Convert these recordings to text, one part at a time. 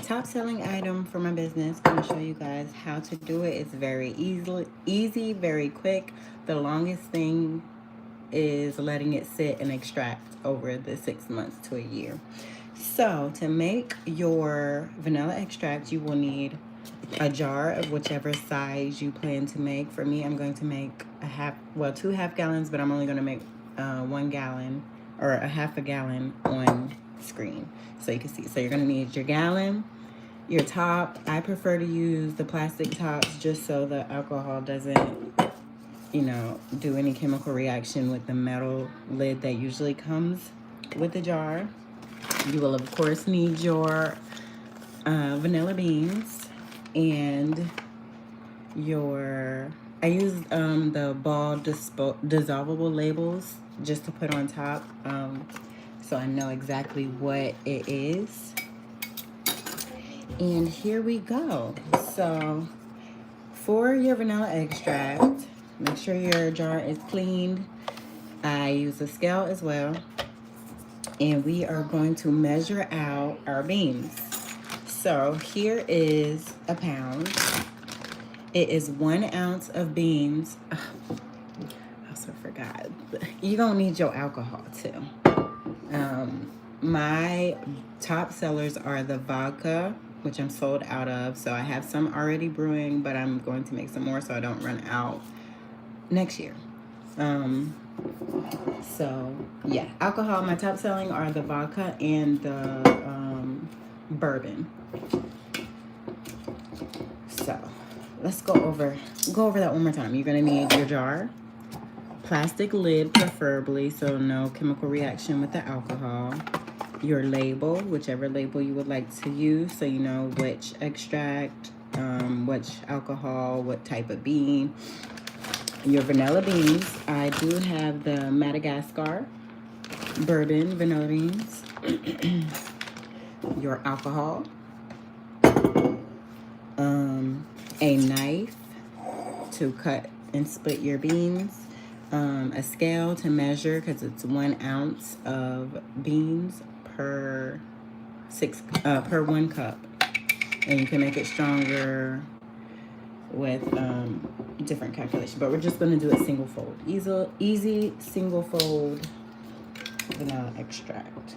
top selling item for my business. I'm gonna show you guys how to do it. It's very easy, very quick. The longest thing is letting it sit and extract over the 6 months to a year. So to make your vanilla extract, you will need a jar of whichever size you plan to make. For me, I'm going to make two half gallons, but I'm only going to make 1 gallon or a half a gallon on screen so you can see. So you're going to need your gallon, your top. I prefer to use the plastic tops just so the alcohol doesn't, do any chemical reaction with the metal lid that usually comes with the jar. You will, of course, need your vanilla beans and I use the ball dissolvable labels just to put on top so I know exactly what it is. And here we go. So for your vanilla extract, make sure your jar is cleaned. I use a scale as well. And we are going to measure out our beans. So here is a pound. It is 1 ounce of beans. I also forgot. You're going to need your alcohol too. My top sellers are the vodka, which I'm sold out of. So I have some already brewing, but I'm going to make some more so I don't run out next year. So yeah, alcohol, my top selling are the vodka and the bourbon. So let's go over that one more time. You're gonna need your jar, plastic lid preferably, so no chemical reaction with the alcohol. Your label, whichever label you would like to use, so you know which extract, which alcohol, what type of bean. Your vanilla beans. I do have the Madagascar bourbon vanilla beans. Your alcohol. A knife to cut and split your beans. A scale to measure because it's 1 ounce of beans per 1 cup, and you can make it stronger with different calculations, but we're just going to do it single fold. Easy single fold vanilla extract.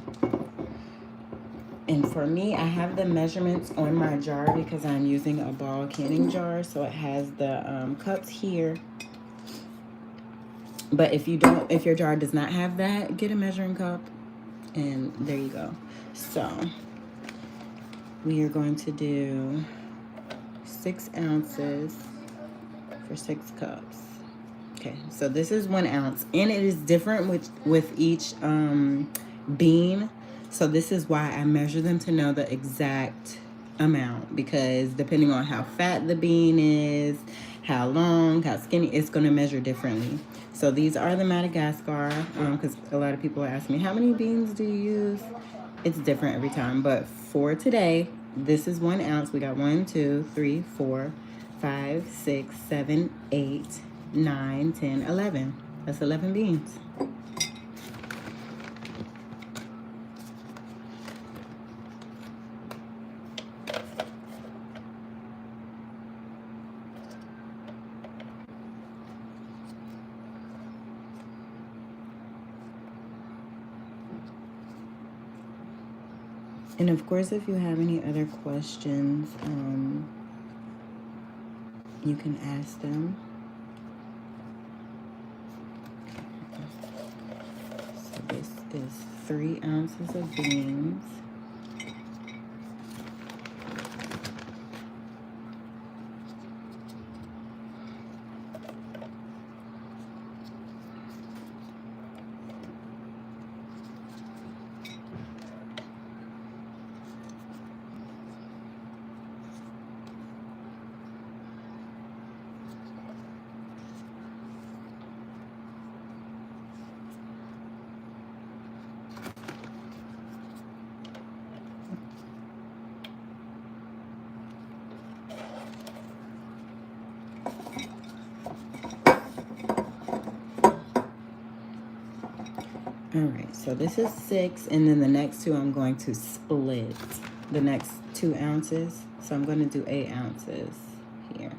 And for me, I have the measurements on my jar because I'm using a ball canning jar, so it has the cups here. But if your jar does not have that, get a measuring cup, and there you go. So we are going to do 6 ounces for 6 cups. Okay, so this is 1 ounce, and it is different with each bean. So this is why I measure them to know the exact amount, because depending on how fat the bean is, how long, how skinny, it's going to measure differently. So these are the Madagascar, because a lot of people are asking me, how many beans do you use? It's different every time, but for today, this is 1 ounce. We got 1, 2, 3, 4, 5, 6, 7, 8, 9, 10, 11. That's 11 beans. And of course, if you have any other questions, you can ask them. So this is 3 ounces of beans. All right, so this is 6, and then the next 2 I'm going to split. the next 2 ounces. So I'm going to do 8 ounces here.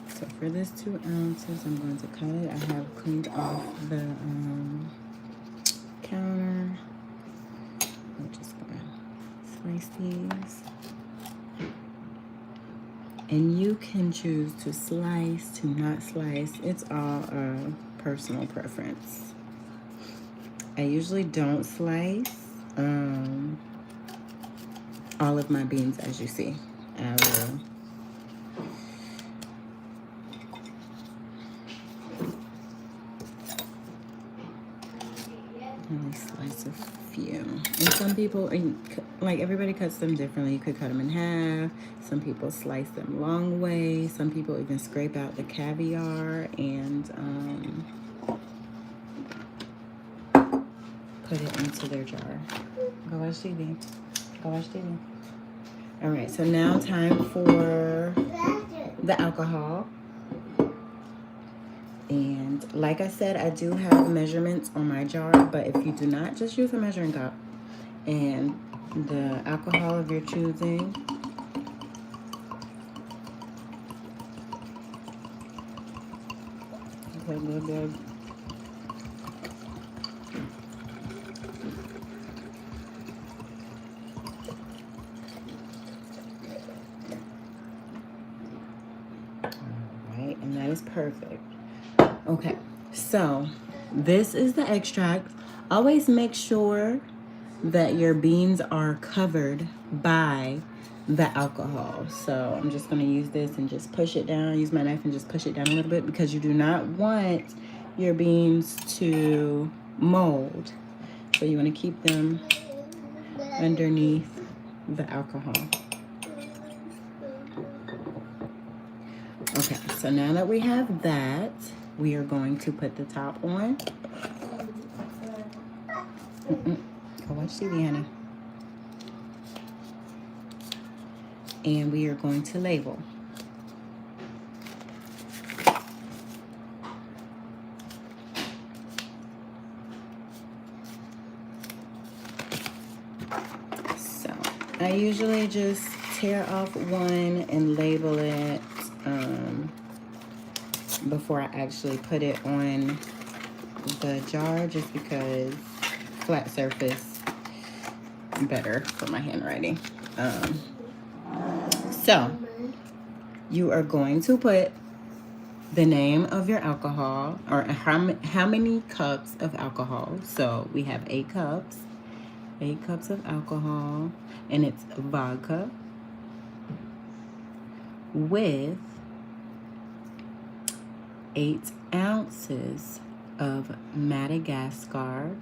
So for this 2 ounces, I'm going to cut it. I have cleaned off the counter. I'm just going to slice these. And you can choose to slice, to not slice. It's all a personal preference. I usually don't slice all of my beans, as you see. I will only slice a few. And some people, like everybody cuts them differently. You could cut them in half. Some people slice them long way. Some people even scrape out the caviar and put it into their jar. Go watch TV. Go watch TV. All right, so now time for the alcohol. And like I said, I do have measurements on my jar, but if you do not, just use a measuring cup. And the alcohol of your choosing. Put a little bit of and that is perfect. Okay, so this is the extract. Always make sure that your beans are covered by the alcohol. So I'm just going to use this and just push it down. Use my knife and just push it down a little bit because you do not want your beans to mold. So you want to keep them underneath the alcohol. Okay, so now that we have that, we are going to put the top on. Go watch TV, honey. And we are going to label. So I usually just tear off one and label it before I actually put it on the jar, just because flat surface better for my handwriting. So you are going to put the name of your alcohol, or how many cups of alcohol. So we have 8 cups of alcohol, and it's vodka with 8 ounces of Madagascar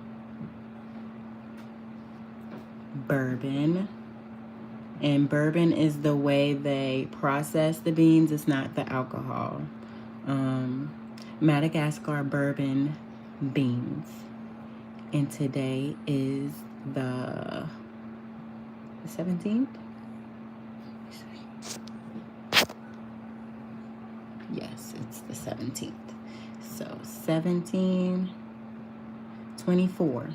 bourbon. And bourbon is the way they process the beans. It's not the alcohol. Madagascar bourbon beans. And today is the 17th? Yes, it's the 17th. So 1724.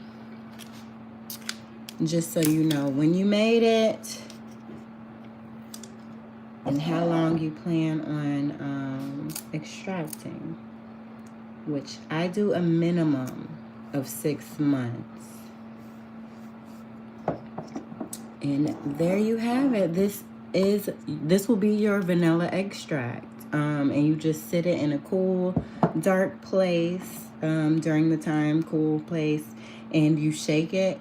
Just so you know when you made it and how long you plan on extracting, which I do a minimum of 6 months. And there you have it. This will be your vanilla extract. And you just sit it in a cool, dark place during the time, cool place, and you shake it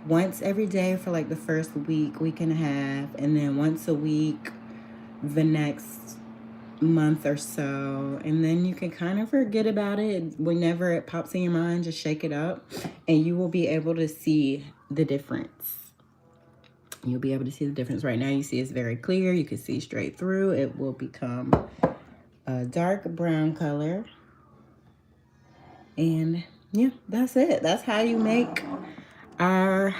once every day for like the first week and a half, and then once a week the next month or so, and then you can kind of forget about it. Whenever it pops in your mind, just shake it up and you will be able to see the difference. You'll be able to see the difference. Right now you see it's very clear. You can see straight through. It will become a dark brown color. And yeah, that's it. That's how you make our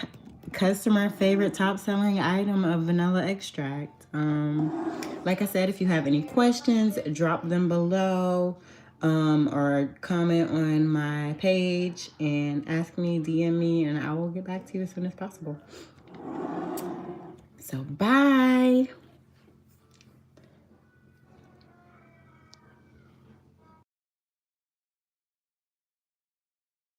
customer favorite top selling item of vanilla extract. Like I said, if you have any questions, drop them below, or comment on my page and ask me, DM me, and I will get back to you as soon as possible. So bye.